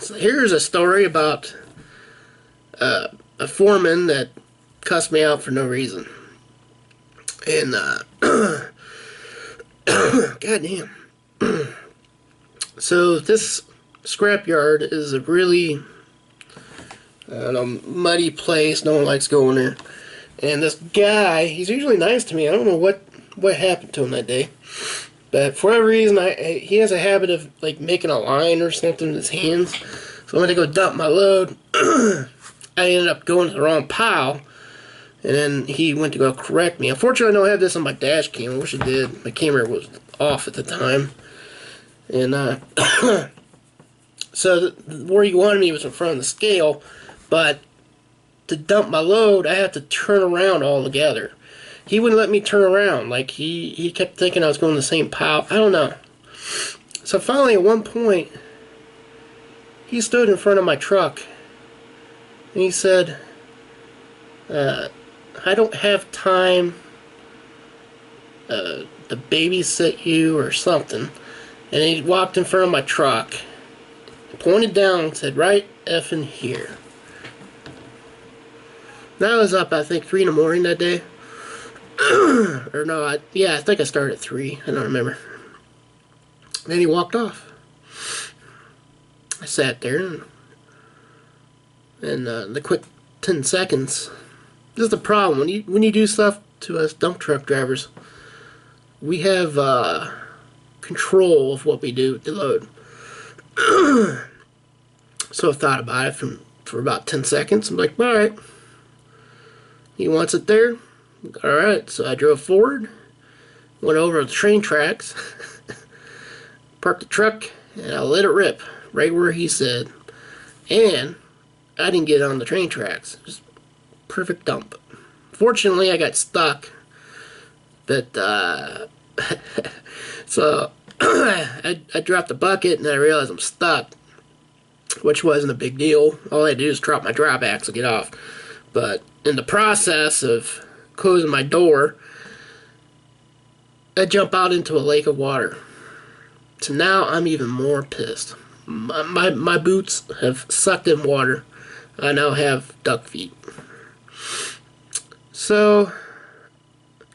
So here's a story about a foreman that cussed me out for no reason. And, goddamn. So this scrapyard is a really, muddy place. No one likes going there. And this guy, he's usually nice to me. I don't know what happened to him that day. But for whatever reason, he has a habit of like making a line or something with his hands. So when I go dump my load, I ended up going to the wrong pile. And then he went to go correct me. Unfortunately, I don't have this on my dash cam. I wish I did. My camera was off at the time. And so where he wanted me was in front of the scale. But to dump my load, I had to turn around altogether. He wouldn't let me turn around. Like, he kept thinking I was going to the same pile. I don't know. So finally, at one point, he stood in front of my truck. And he said, I don't have time to babysit you or something. And he walked in front of my truck, pointed down and said, right effing here. And I was up, I think, 3 in the morning that day. Or no, I think I started at 3. I don't remember. Then he walked off. I sat there and the quick 10 seconds. This is the problem when you do stuff to us dump truck drivers. We have control of what we do with the load. So I thought about it for about 10 seconds. I'm like, all right. He wants it there. Alright, so I drove forward, went over the train tracks, parked the truck, and I let it rip right where he said. And I didn't get on the train tracks. Just perfect dump. Fortunately, I got stuck. But, so I dropped the bucket and I realized I'm stuck, which wasn't a big deal. All I had to do is drop my drop axle to get off. But in the process of closing my door, I jump out into a lake of water. So now I'm even more pissed. My boots have sucked in water. I now have duck feet. So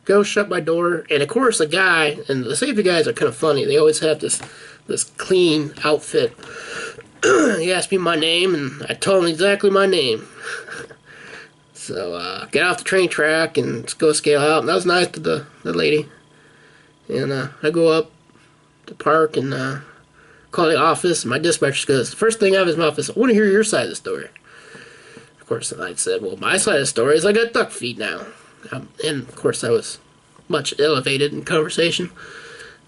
go shut my door, and of course the guy, and the safety guys are kind of funny. They always have this clean outfit. He asked me my name, and I told him exactly my name. So, get off the train track and go scale out. And that was nice to the lady. And I go up to park and call the office. And my dispatcher goes, the first thing out of his mouth is, I want to hear your side of the story. Of course, I said, well, my side of the story is I got duck feet now. And, of course, I was much elevated in conversation.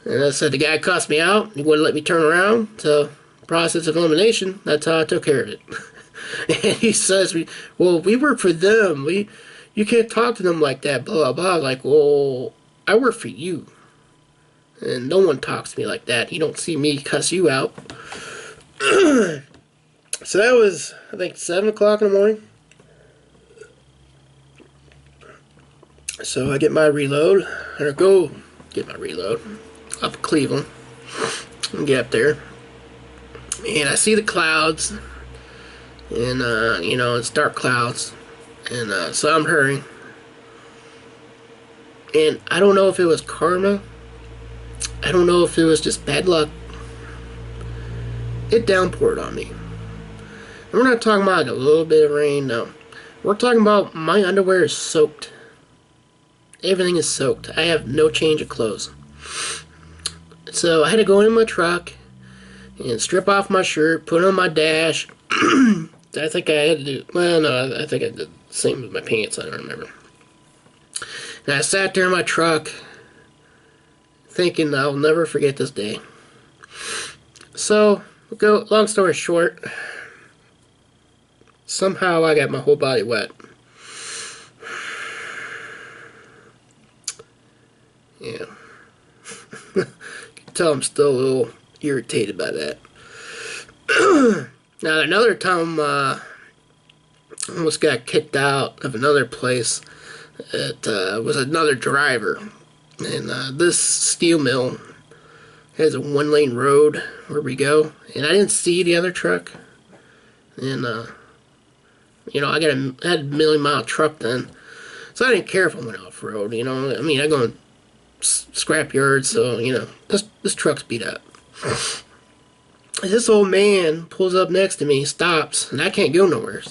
And I said, the guy cussed me out. He wouldn't let me turn around. So, process of elimination, that's how I took care of it. And he says, well, we work for them. You can't talk to them like that, blah, blah, blah. Like, well, I work for you. And no one talks to me like that. You don't see me cuss you out. So that was, I think, 7 o'clock in the morning. So I get my reload, or go get my reload up Cleveland. And get up there. And I see the clouds. And, it's dark clouds. And, so I'm hurrying. And I don't know if it was karma. I don't know if it was just bad luck. It downpoured on me. And we're not talking about like a little bit of rain, no. We're talking about my underwear is soaked. Everything is soaked. I have no change of clothes. So I had to go in my truck and strip off my shirt, put on my dash. I think I had to do, well, no, I think I did the same with my pants, I don't remember. And I sat there in my truck, thinking I'll never forget this day. So, long story short, somehow I got my whole body wet. Yeah. You can tell I'm still a little irritated by that. Now, another time, I almost got kicked out of another place. It was another driver. And this steel mill It has a 1-lane road where we go, and I didn't see the other truck. And you know, I had a 1,000,000-mile truck then, so I didn't care if I went off road. You know, I mean, I go in scrap yard, so you know, this truck's beat up. This old man pulls up next to me, stops, and I can't go nowhere.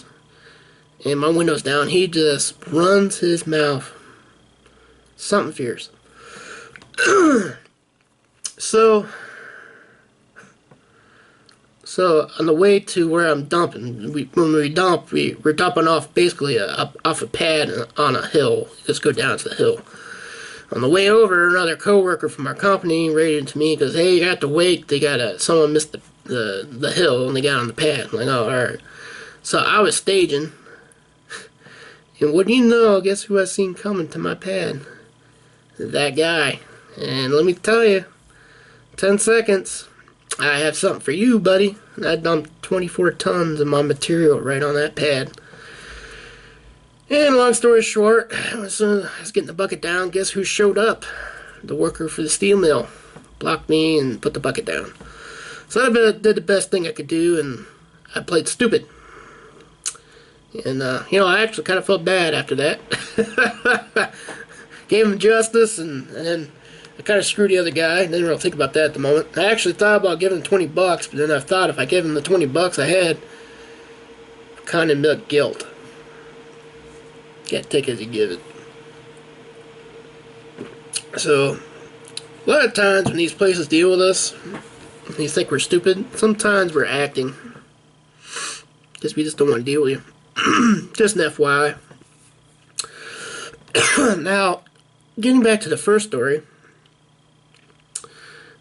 And my window's down. He just runs his mouth. Something fierce. So on the way to where I'm dumping, when we dump, we're dumping off basically off a pad on a hill. Just go down to the hill. On the way over, another coworker from our company rated to me because, hey, you got to wait. Someone missed the hill and they got on the pad. I'm like, oh, all right. So I was staging, and what do you know? Guess who I seen coming to my pad? That guy. And let me tell you, 10 seconds. I have something for you, buddy. I dumped 24 tons of my material right on that pad. And long story short, I was getting the bucket down. Guess who showed up? The worker for the steel mill. Blocked me and put the bucket down. So I did the best thing I could do, and I played stupid. And, you know, I actually kind of felt bad after that. Gave him justice, and then I kind of screwed the other guy. Didn't really think about that at the moment. I actually thought about giving him $20, but then I thought if I gave him the $20 I had, kind of milk guilt. Can't take it as you give it. So, a lot of times when these places deal with us, you think we're stupid. Sometimes we're acting. Because we just don't want to deal with you. Just an FYI. Now, getting back to the first story.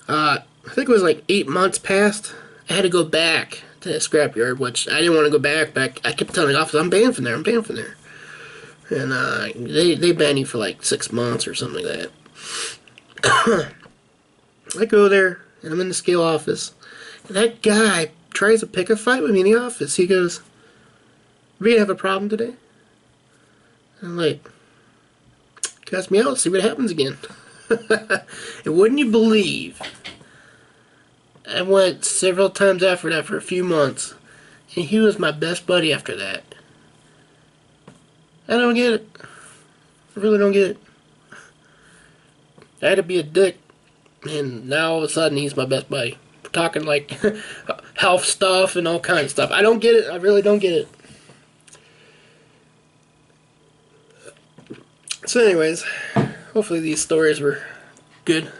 I think it was like 8 months past. I had to go back to the scrapyard, which I didn't want to go back, but I kept telling the office, I'm paying from there. And they banned you for like 6 months or something like that. I go there, and I'm in the scale office, and that guy tries to pick a fight with me in the office. He goes, "We gonna have a problem today?" I'm like, "Cast me out, see what happens again." And wouldn't you believe, I went several times after that for a few months, and he was my best buddy after that. I don't get it. I really don't get it. I had to be a dick, and now all of a sudden he's my best buddy. We're talking like health stuff and all kinds of stuff. I don't get it. I really don't get it. So anyways, hopefully these stories were good.